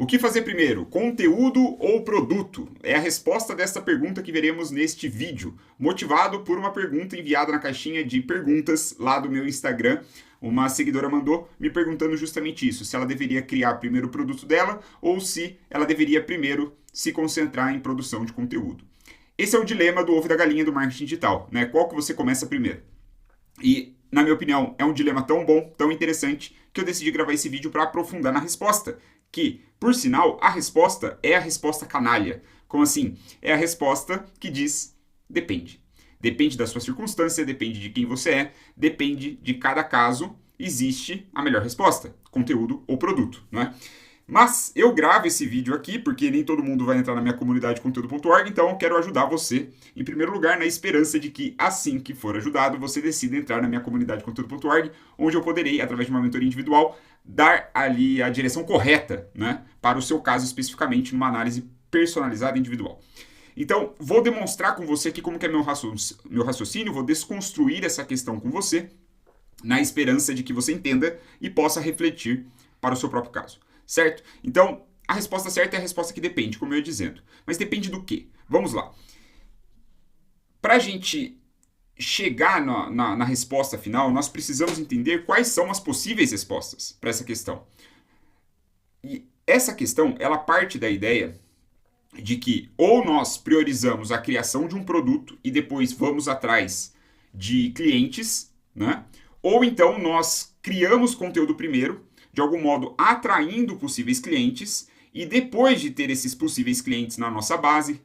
O que fazer primeiro, conteúdo ou produto? É a resposta desta pergunta que veremos neste vídeo, motivado por uma pergunta enviada na caixinha de perguntas lá do meu Instagram. Uma seguidora mandou me perguntando justamente isso, se ela deveria criar primeiro o produto dela ou se ela deveria primeiro se concentrar em produção de conteúdo. Esse é o dilema do ovo e da galinha do marketing digital, né? Qual que você começa primeiro? E, na minha opinião, é um dilema tão bom, tão interessante, que eu decidi gravar esse vídeo para aprofundar na resposta. Que, por sinal, a resposta é a resposta canalha. Como assim? É a resposta que diz depende. Depende da sua circunstância, depende de quem você é, depende de cada caso, existe a melhor resposta, conteúdo ou produto, não é? Mas eu gravo esse vídeo aqui porque nem todo mundo vai entrar na minha comunidade conteúdo.org, então eu quero ajudar você, em primeiro lugar, na esperança de que, assim que for ajudado, você decida entrar na minha comunidade conteúdo.org, onde eu poderei, através de uma mentoria individual, dar ali a direção correta, né, para o seu caso especificamente, numa análise personalizada e individual. Então, vou demonstrar com você aqui como que é meu raciocínio, vou desconstruir essa questão com você, na esperança de que você entenda e possa refletir para o seu próprio caso. Certo? Então, a resposta certa é a resposta que depende, como eu ia dizendo. Mas depende do quê? Vamos lá. Para a gente chegar na resposta final, nós precisamos entender quais são as possíveis respostas para essa questão. E essa questão, ela parte da ideia de que ou nós priorizamos a criação de um produto e depois vamos atrás de clientes, né? Ou então nós criamos conteúdo primeiro, de algum modo atraindo possíveis clientes, e depois de ter esses possíveis clientes na nossa base,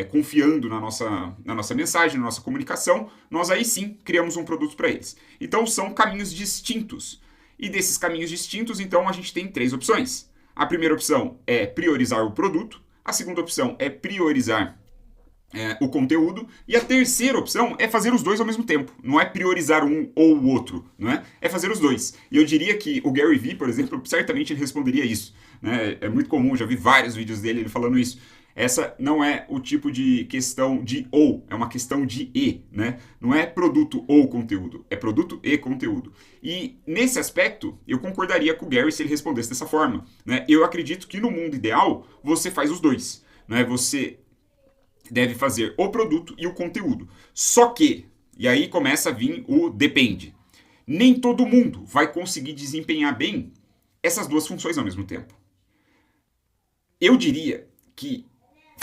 confiando na nossa mensagem, na nossa comunicação, nós aí sim criamos um produto para eles. Então são caminhos distintos. E desses caminhos distintos, então, a gente tem três opções. A primeira opção é priorizar o produto, a segunda opção é priorizar o conteúdo, e a terceira opção é fazer os dois ao mesmo tempo. Não é priorizar um ou o outro, não é? É fazer os dois. E eu diria que o Gary Vee, por exemplo, certamente ele responderia isso. Né? É muito comum, já vi vários vídeos dele ele falando isso. Essa não é o tipo de questão de ou, é uma questão de e, né? Não é produto ou conteúdo, é produto e conteúdo. E nesse aspecto, eu concordaria com o Gary se ele respondesse dessa forma. Né? Eu acredito que no mundo ideal, você faz os dois. Né? Você deve fazer o produto e o conteúdo. Só que, e aí começa a vir o depende. Nem todo mundo vai conseguir desempenhar bem essas duas funções ao mesmo tempo. Eu diria que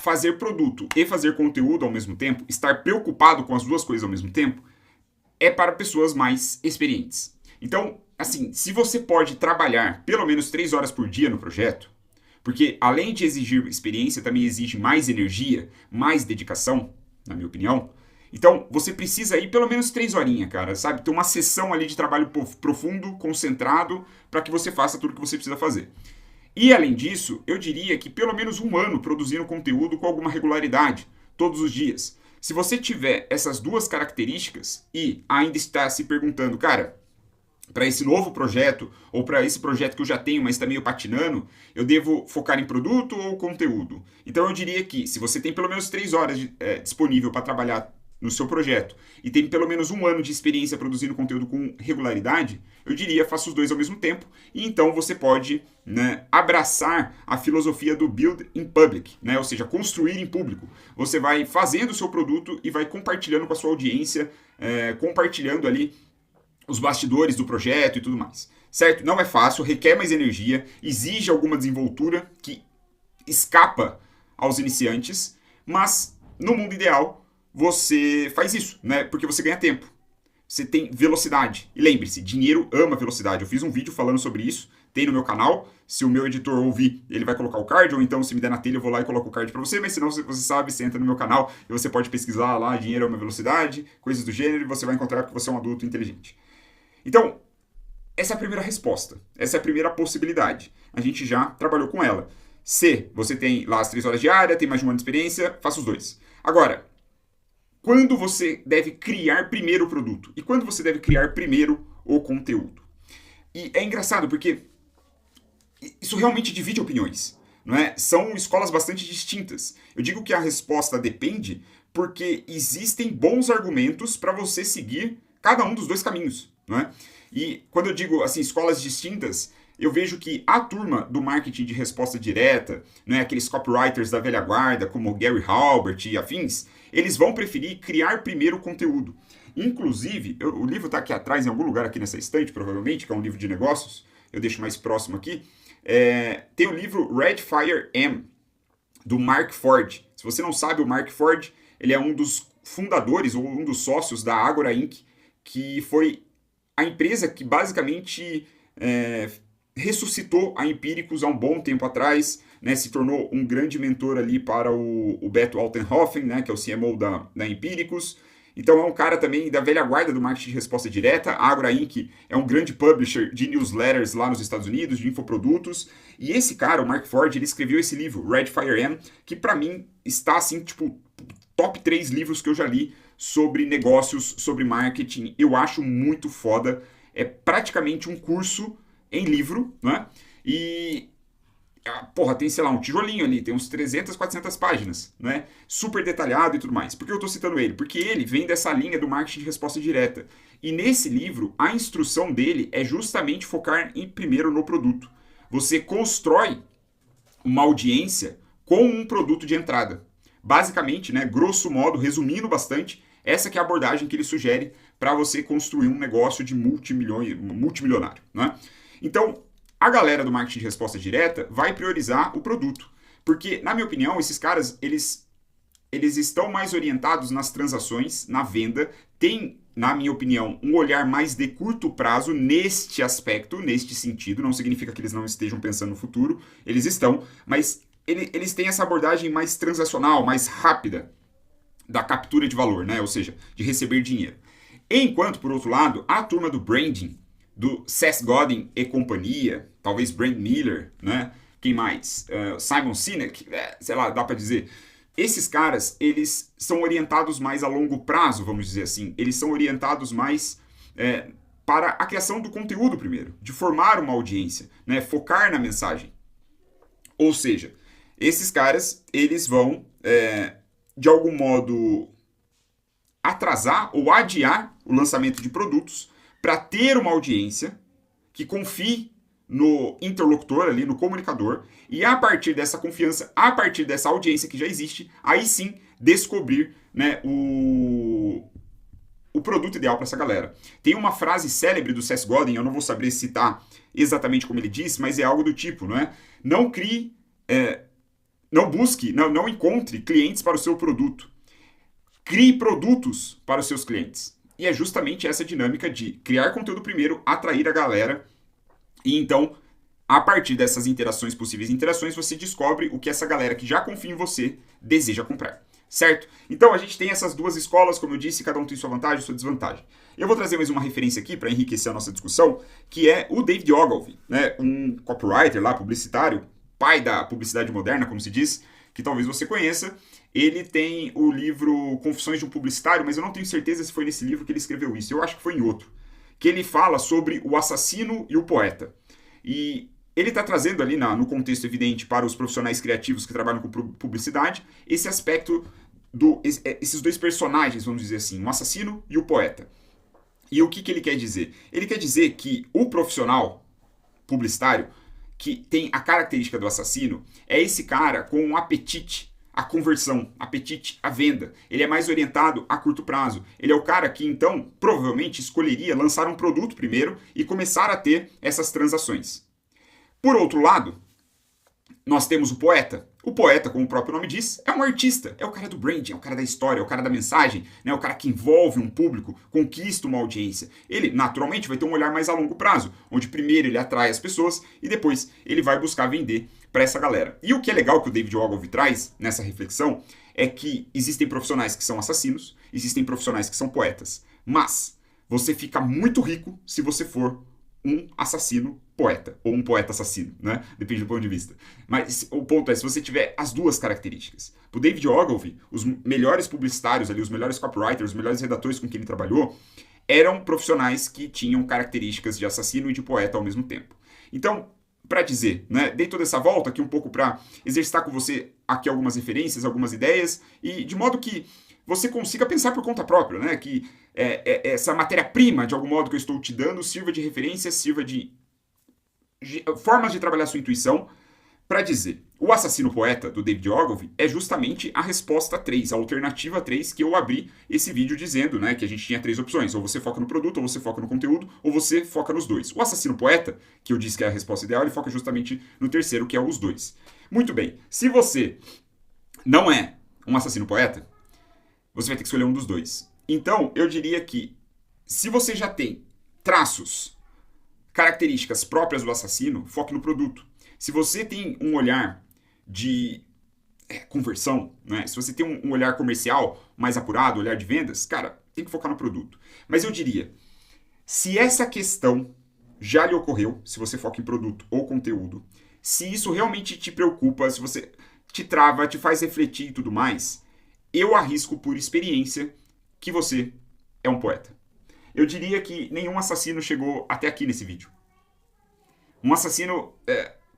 fazer produto e fazer conteúdo ao mesmo tempo, estar preocupado com as duas coisas ao mesmo tempo, é para pessoas mais experientes. Então, assim, se você pode trabalhar pelo menos 3 horas por dia no projeto, porque além de exigir experiência, também exige mais energia, mais dedicação, na minha opinião. Então, você precisa ir pelo menos 3 horinhas, cara, sabe? Ter uma sessão ali de trabalho profundo, concentrado, para que você faça tudo o que você precisa fazer. E, além disso, eu diria que pelo menos 1 ano produzindo conteúdo com alguma regularidade, todos os dias. Se você tiver essas duas características e ainda está se perguntando, cara, para esse novo projeto, ou para esse projeto que eu já tenho, mas está meio patinando, eu devo focar em produto ou conteúdo? Então eu diria que se você tem pelo menos 3 horas disponível para trabalhar no seu projeto e tem pelo menos 1 ano de experiência produzindo conteúdo com regularidade, eu diria faça os dois ao mesmo tempo, e então você pode, né, abraçar a filosofia do build in public, né, ou seja, construir em público. Você vai fazendo o seu produto e vai compartilhando com a sua audiência, compartilhando ali os bastidores do projeto e tudo mais. Certo? Não é fácil, requer mais energia, exige alguma desenvoltura que escapa aos iniciantes, mas no mundo ideal você faz isso, né? Porque você ganha tempo. Você tem velocidade. E lembre-se, dinheiro ama velocidade. Eu fiz um vídeo falando sobre isso, tem no meu canal. Se o meu editor ouvir, ele vai colocar o card, ou então se me der na telha eu vou lá e coloco o card para você, mas se não, você sabe, você entra no meu canal e você pode pesquisar lá, dinheiro ama velocidade, coisas do gênero, e você vai encontrar que você é um adulto inteligente. Então, essa é a primeira resposta. Essa é a primeira possibilidade. A gente já trabalhou com ela. Se você tem lá as 3 horas diárias, tem mais de 1 ano de experiência, faça os dois. Agora, quando você deve criar primeiro o produto? E quando você deve criar primeiro o conteúdo? E é engraçado porque isso realmente divide opiniões. Não é? São escolas bastante distintas. Eu digo que a resposta depende porque existem bons argumentos para você seguir cada um dos dois caminhos. Não é? E quando eu digo assim, escolas distintas, eu vejo que a turma do marketing de resposta direta, né, aqueles copywriters da velha guarda, como Gary Halbert e afins, eles vão preferir criar primeiro o conteúdo. Inclusive, o livro está aqui atrás, em algum lugar aqui nessa estante, provavelmente, que é um livro de negócios, eu deixo mais próximo aqui, tem o livro Red Fire M, do Mark Ford. Se você não sabe, o Mark Ford, ele é um dos fundadores, ou um dos sócios da Agora Inc., que foi a empresa que basicamente ressuscitou a Empíricos há um bom tempo atrás, né, se tornou um grande mentor ali para o Beto Altenhofen, né, que é o CMO da Empíricos. Então é um cara também da velha guarda do marketing de resposta direta. A Agora Inc. é um grande publisher de newsletters lá nos Estados Unidos, de infoprodutos. E esse cara, o Mark Ford, ele escreveu esse livro, Red Fire M, que para mim está assim, tipo, top 3 livros que eu já li sobre negócios, sobre marketing. Eu acho muito foda. É praticamente um curso em livro, né? E, porra, tem, sei lá, um tijolinho ali, tem uns 300, 400 páginas, né? Super detalhado e tudo mais. Por que eu tô citando ele? Porque ele vem dessa linha do marketing de resposta direta. E nesse livro, a instrução dele é justamente focar primeiro no produto. Você constrói uma audiência com um produto de entrada. Basicamente, né, grosso modo, resumindo bastante, essa que é a abordagem que ele sugere para você construir um negócio de multimilionário, né? Então, a galera do marketing de resposta direta vai priorizar o produto. Porque, na minha opinião, esses caras, eles estão mais orientados nas transações, na venda, tem, na minha opinião, um olhar mais de curto prazo neste aspecto, neste sentido. Não significa que eles não estejam pensando no futuro, eles estão, mas eles têm essa abordagem mais transacional, mais rápida da captura de valor, né? Ou seja, de receber dinheiro. Enquanto, por outro lado, a turma do branding, do Seth Godin e companhia, talvez Brent Miller, né? Quem mais? Simon Sinek, sei lá, dá para dizer. Esses caras, eles são orientados mais a longo prazo, vamos dizer assim. Eles são orientados mais para a criação do conteúdo primeiro, de formar uma audiência, né? Focar na mensagem. Ou seja, esses caras, eles vão, de algum modo, atrasar ou adiar o lançamento de produtos para ter uma audiência que confie no interlocutor ali, no comunicador, e a partir dessa confiança, a partir dessa audiência que já existe, aí sim descobrir, né, o produto ideal para essa galera. Tem uma frase célebre do Seth Godin, eu não vou saber citar exatamente como ele disse, mas é algo do tipo, não é? Não crie, não busque, não encontre clientes para o seu produto. Crie produtos para os seus clientes. E é justamente essa dinâmica de criar conteúdo primeiro, atrair a galera, e então, a partir dessas possíveis interações, você descobre o que essa galera que já confia em você deseja comprar. Certo? Então a gente tem essas duas escolas, como eu disse, cada um tem sua vantagem e sua desvantagem. Eu vou trazer mais uma referência aqui para enriquecer a nossa discussão, que é o David Ogilvy, né? Um copywriter lá, publicitário, pai da publicidade moderna, como se diz, que talvez você conheça. Ele tem o livro Confissões de um Publicitário, mas eu não tenho certeza se foi nesse livro que ele escreveu isso. Eu acho que foi em outro. Que ele fala sobre o assassino e o poeta. E ele está trazendo ali no contexto evidente para os profissionais criativos que trabalham com publicidade esse aspecto esses dois personagens, vamos dizer assim, um assassino e o poeta. E o que ele quer dizer? Ele quer dizer que o profissional publicitário que tem a característica do assassino é esse cara com um apetite à conversão, apetite à venda. Ele é mais orientado a curto prazo. Ele é o cara que, então, provavelmente escolheria lançar um produto primeiro e começar a ter essas transações. Por outro lado, nós temos o poeta. O poeta, como o próprio nome diz, é um artista. É o cara do branding, é o cara da história, é o cara da mensagem, né? É o cara que envolve um público, conquista uma audiência. Ele, naturalmente, vai ter um olhar mais a longo prazo, onde primeiro ele atrai as pessoas e depois ele vai buscar vender para essa galera. E o que é legal que o David Ogilvy traz nessa reflexão é que existem profissionais que são assassinos, existem profissionais que são poetas. Mas você fica muito rico se você for um assassino poeta, ou um poeta assassino, né? Depende do ponto de vista. Mas o ponto é, se você tiver as duas características. O David Ogilvy, os melhores publicitários ali, os melhores copywriters, os melhores redatores com quem ele trabalhou, eram profissionais que tinham características de assassino e de poeta ao mesmo tempo. Então, para dizer, né, dei toda essa volta aqui um pouco para exercitar com você aqui algumas referências, algumas ideias, e de modo que você consiga pensar por conta própria, né, que essa matéria-prima, de algum modo, que eu estou te dando, sirva de referência, sirva de formas de trabalhar sua intuição para dizer, o assassino poeta do David Ogilvy é justamente a resposta 3, a alternativa 3 que eu abri esse vídeo dizendo, né, que a gente tinha 3 opções, ou você foca no produto, ou você foca no conteúdo, ou você foca nos dois. O assassino poeta, que eu disse que é a resposta ideal, ele foca justamente no terceiro, que é os dois. Muito bem, se você não é um assassino poeta, você vai ter que escolher um dos dois. Então, eu diria que se você já tem traços, características próprias do assassino, foque no produto. Se você tem um olhar de conversão, né? Se você tem um olhar comercial mais apurado, olhar de vendas, cara, tem que focar no produto. Mas eu diria, se essa questão já lhe ocorreu, se você foca em produto ou conteúdo, se isso realmente te preocupa, se você te trava, te faz refletir e tudo mais, eu arrisco por experiência que você é um poeta. Eu diria que nenhum assassino chegou até aqui nesse vídeo. Um assassino,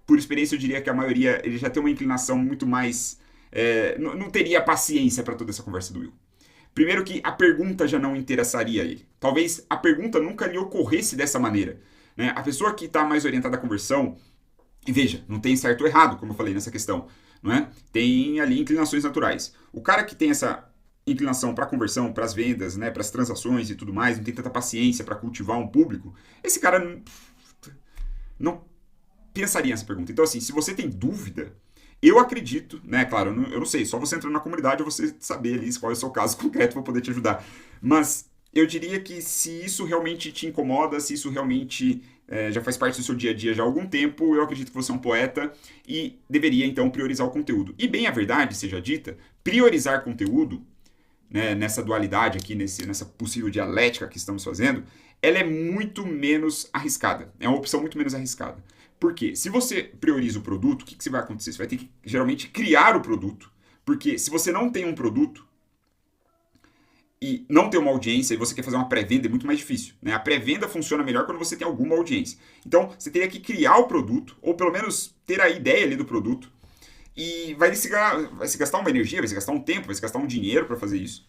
por experiência, eu diria que a maioria ele já tem uma inclinação muito mais... não teria paciência para toda essa conversa do Will. Primeiro que a pergunta já não interessaria a ele. Talvez a pergunta nunca lhe ocorresse dessa maneira. Né? A pessoa que está mais orientada à conversão, e veja, não tem certo ou errado, como eu falei nessa questão. Não é? Tem ali inclinações naturais. O cara que tem essa inclinação para a conversão, para as vendas, né, para as transações e tudo mais, não tem tanta paciência para cultivar um público, esse cara não pensaria nessa pergunta. Então, assim, se você tem dúvida, eu acredito, né, claro, eu não sei, só você entrando na comunidade você saber ali qual é o seu caso concreto para poder te ajudar. Mas eu diria que se isso realmente te incomoda, se isso realmente já faz parte do seu dia a dia já há algum tempo, eu acredito que você é um poeta e deveria, então, priorizar o conteúdo. E bem a verdade seja dita, priorizar conteúdo, né, nessa dualidade aqui, nessa possível dialética que estamos fazendo, ela é muito menos arriscada. É uma opção muito menos arriscada. Por quê? Se você prioriza o produto, o que vai acontecer? Você vai ter que, geralmente, criar o produto. Porque se você não tem um produto e não tem uma audiência e você quer fazer uma pré-venda, é muito mais difícil. Né? A pré-venda funciona melhor quando você tem alguma audiência. Então, você teria que criar o produto, ou pelo menos ter a ideia ali do produto, e vai se gastar uma energia, vai se gastar um tempo, vai se gastar um dinheiro para fazer isso.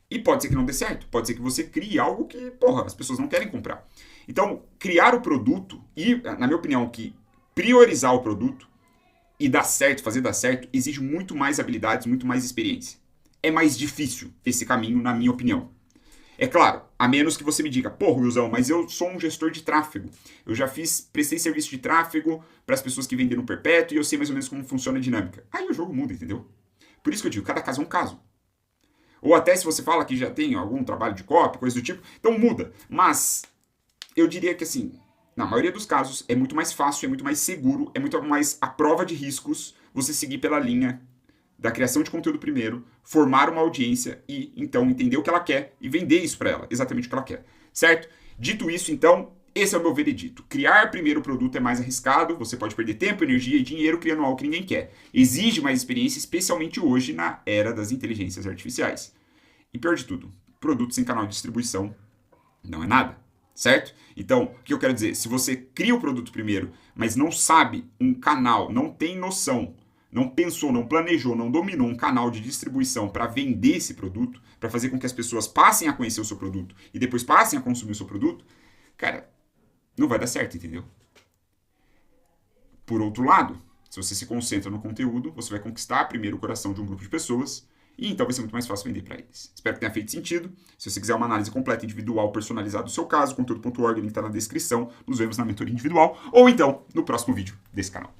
E pode ser que não dê certo. Pode ser que você crie algo que, as pessoas não querem comprar. Então, criar o produto e, na minha opinião, que priorizar o produto e dar certo, fazer dar certo, exige muito mais habilidades, muito mais experiência. É mais difícil esse caminho, na minha opinião. É claro, a menos que você me diga, Wilson, mas eu sou um gestor de tráfego. Eu já prestei serviço de tráfego para as pessoas que vendem no perpétuo e eu sei mais ou menos como funciona a dinâmica. Aí o jogo muda, entendeu? Por isso que eu digo, cada caso é um caso. Ou até se você fala que já tem algum trabalho de copy, coisa do tipo, então muda. Mas eu diria que assim, na maioria dos casos, é muito mais fácil, é muito mais seguro, é muito mais a prova de riscos você seguir pela linha da criação de conteúdo primeiro, formar uma audiência e, então, entender o que ela quer e vender isso para ela, exatamente o que ela quer, certo? Dito isso, então, esse é o meu veredito. Criar primeiro o produto é mais arriscado, você pode perder tempo, energia e dinheiro criando algo que ninguém quer. Exige mais experiência, especialmente hoje na era das inteligências artificiais. E pior de tudo, produto sem canal de distribuição não é nada, certo? Então, o que eu quero dizer? Se você cria o produto primeiro, mas não sabe um canal, não tem noção, não pensou, não planejou, não dominou um canal de distribuição para vender esse produto, para fazer com que as pessoas passem a conhecer o seu produto e depois passem a consumir o seu produto, cara, não vai dar certo, entendeu? Por outro lado, se você se concentra no conteúdo, você vai conquistar primeiro o coração de um grupo de pessoas e então vai ser muito mais fácil vender para eles. Espero que tenha feito sentido. Se você quiser uma análise completa, individual, personalizada do seu caso, conteúdo.org, o link está na descrição. Nos vemos na mentoria individual ou então no próximo vídeo desse canal.